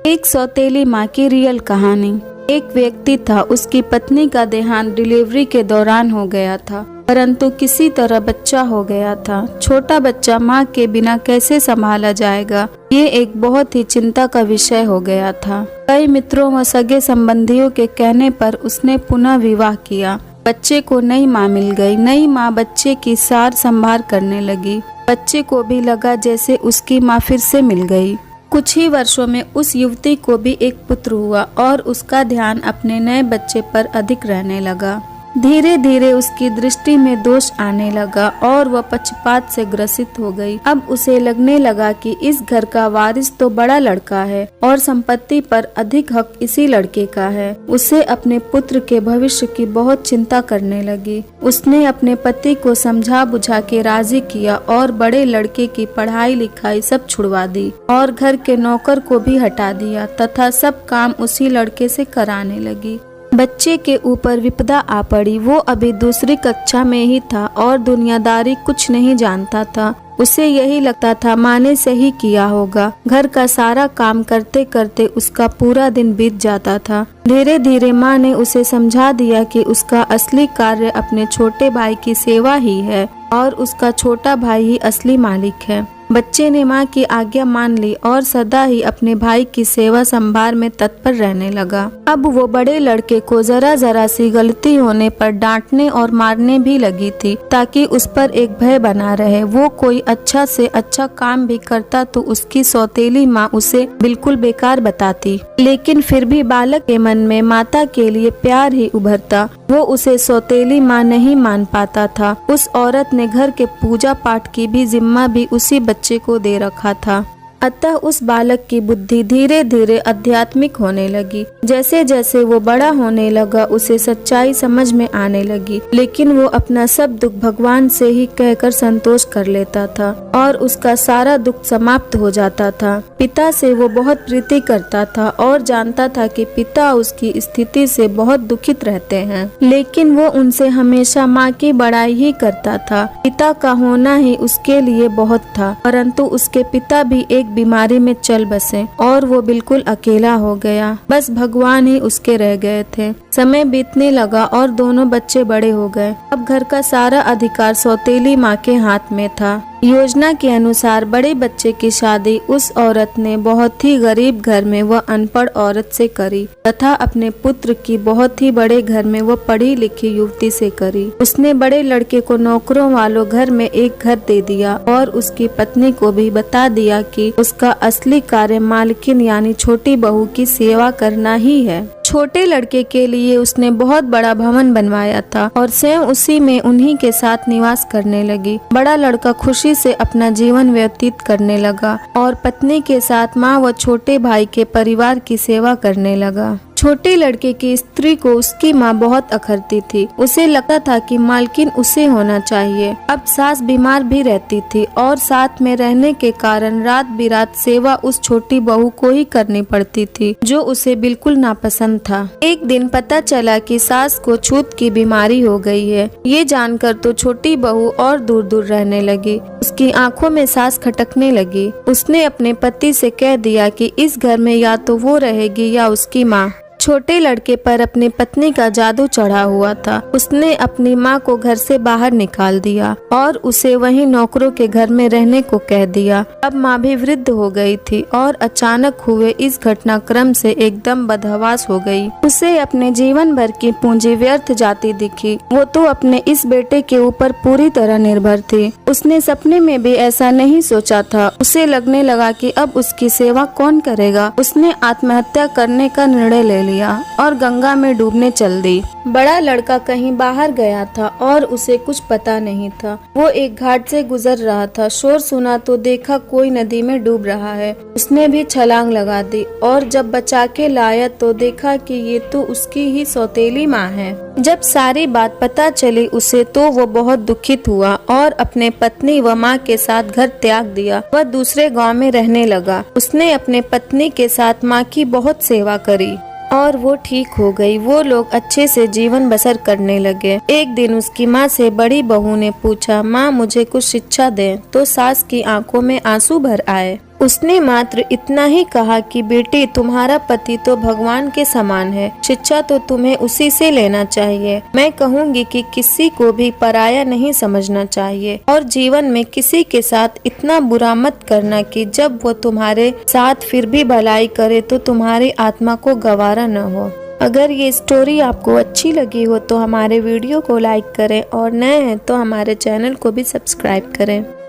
एक सौतेली माँ की रियल कहानी। एक व्यक्ति था, उसकी पत्नी का देहांत डिलीवरी के दौरान हो गया था, परंतु किसी तरह बच्चा हो गया था। छोटा बच्चा माँ के बिना कैसे संभाला जाएगा, ये एक बहुत ही चिंता का विषय हो गया था। कई मित्रों व सगे संबंधियों के कहने पर उसने पुनः विवाह किया। बच्चे को नई माँ मिल गई। नई माँ बच्चे की सार संभाल करने लगी। बच्चे को भी लगा जैसे उसकी माँ फिर से मिल गई। कुछ ही वर्षों में उस युवती को भी एक पुत्र हुआ और उसका ध्यान अपने नए बच्चे पर अधिक रहने लगा। धीरे धीरे उसकी दृष्टि में दोष आने लगा और वह पक्षपात से ग्रसित हो गई। अब उसे लगने लगा कि इस घर का वारिस तो बड़ा लड़का है और संपत्ति पर अधिक हक इसी लड़के का है। उसे अपने पुत्र के भविष्य की बहुत चिंता करने लगी। उसने अपने पति को समझा बुझा के राजी किया और बड़े लड़के की पढ़ाई लिखाई सब छुड़वा दी और घर के नौकर को भी हटा दिया तथा सब काम उसी लड़के से कराने लगी। बच्चे के ऊपर विपदा आ पड़ी। वो अभी दूसरी कक्षा में ही था और दुनियादारी कुछ नहीं जानता था। उसे यही लगता था माँ ने सही किया होगा। घर का सारा काम करते करते उसका पूरा दिन बीत जाता था। धीरे धीरे माँ ने उसे समझा दिया कि उसका असली कार्य अपने छोटे भाई की सेवा ही है और उसका छोटा भाई ही असली मालिक है। बच्चे ने माँ की आज्ञा मान ली और सदा ही अपने भाई की सेवा संभाल में तत्पर रहने लगा। अब वो बड़े लड़के को जरा जरा सी गलती होने पर डांटने और मारने भी लगी थी ताकि उस पर एक भय बना रहे। वो कोई अच्छा से अच्छा काम भी करता तो उसकी सौतेली माँ उसे बिल्कुल बेकार बताती, लेकिन फिर भी बालक के मन में माता के लिए प्यार ही उभरता। वो उसे सौतेली माँ नहीं मान पाता था। उस औरत ने घर के पूजा पाठ की भी जिम्मा भी उसी बच्चे को दे रखा था। अतः उस बालक की बुद्धि धीरे धीरे आध्यात्मिक होने लगी। जैसे जैसे वो बड़ा होने लगा उसे सच्चाई समझ में आने लगी, लेकिन वो अपना सब दुख भगवान से ही कहकर संतोष कर लेता था और उसका सारा दुख समाप्त हो जाता था। पिता से वो बहुत प्रीति करता था और जानता था कि पिता उसकी स्थिति से बहुत दुखित रहते हैं, लेकिन वो उनसे हमेशा माँ की बड़ाई ही करता था। पिता का होना ही उसके लिए बहुत था, परंतु उसके पिता भी एक बीमारी में चल बसे और वो बिल्कुल अकेला हो गया। बस भगवान ही उसके रह गए थे। समय बीतने लगा और दोनों बच्चे बड़े हो गए। अब घर का सारा अधिकार सौतेली माँ के हाथ में था। योजना के अनुसार बड़े बच्चे की शादी उस औरत ने बहुत ही गरीब घर में व अनपढ़ औरत से करी तथा अपने पुत्र की बहुत ही बड़े घर में वो पढ़ी लिखी युवती से करी। उसने बड़े लड़के को नौकरों वालों घर में एक घर दे दिया और उसकी पत्नी को भी बता दिया कि उसका असली कार्य मालकिन यानी छोटी बहू की सेवा करना ही है। छोटे लड़के के लिए उसने बहुत बड़ा भवन बनवाया था और स्वयं उसी में उन्हीं के साथ निवास करने लगी। बड़ा लड़का खुशी से अपना जीवन व्यतीत करने लगा और पत्नी के साथ माँ व छोटे भाई के परिवार की सेवा करने लगा। छोटे लड़के की स्त्री को उसकी माँ बहुत अखरती थी। उसे लगता था कि मालकिन उसे होना चाहिए। अब सास बीमार भी रहती थी और साथ में रहने के कारण रात बिरात सेवा उस छोटी बहू को ही करनी पड़ती थी, जो उसे बिल्कुल नापसंद था। एक दिन पता चला कि सास को छूत की बीमारी हो गई है। ये जानकर तो छोटी बहू और दूर दूर रहने लगी। उसकी आंखों में सांस खटकने लगी। उसने अपने पति से कह दिया कि इस घर में या तो वो रहेगी या उसकी माँ। छोटे लड़के पर अपनी पत्नी का जादू चढ़ा हुआ था। उसने अपनी माँ को घर से बाहर निकाल दिया और उसे वहीं नौकरों के घर में रहने को कह दिया। अब माँ भी वृद्ध हो गई थी और अचानक हुए इस घटनाक्रम से एकदम बदहवास हो गई। उसे अपने जीवन भर की पूंजी व्यर्थ जाती दिखी। वो तो अपने इस बेटे के ऊपर पूरी तरह निर्भर थी। उसने सपने में भी ऐसा नहीं सोचा था। उसे लगने लगा कि अब उसकी सेवा कौन करेगा। उसने आत्महत्या करने का निर्णय ले लिया और गंगा में डूबने चल दी। बड़ा लड़का कहीं बाहर गया था और उसे कुछ पता नहीं था। वो एक घाट से गुजर रहा था। शोर सुना तो देखा कोई नदी में डूब रहा है। उसने भी छलांग लगा दी और जब बचा के लाया तो देखा कि ये तो उसकी ही सौतेली माँ है। जब सारी बात पता चली उसे तो वो बहुत दुखित हुआ और अपने पत्नी व माँ के साथ घर त्याग दिया। वह दूसरे गांव में रहने लगा। उसने अपने पत्नी के साथ माँ की बहुत सेवा करी और वो ठीक हो गई। वो लोग अच्छे से जीवन बसर करने लगे। एक दिन उसकी माँ से बड़ी बहू ने पूछा, माँ मुझे कुछ शिक्षा दें, तो सास की आंखों में आंसू भर आए। उसने मात्र इतना ही कहा कि बेटी, तुम्हारा पति तो भगवान के समान है, शिक्षा तो तुम्हें उसी से लेना चाहिए। मैं कहूँगी कि किसी को भी पराया नहीं समझना चाहिए और जीवन में किसी के साथ इतना बुरा मत करना कि जब वो तुम्हारे साथ फिर भी भलाई करे तो तुम्हारी आत्मा को गवारा न हो। अगर ये स्टोरी आपको अच्छी लगी हो तो हमारे वीडियो को लाइक करें और नए हैं तो हमारे चैनल को भी सब्सक्राइब करें।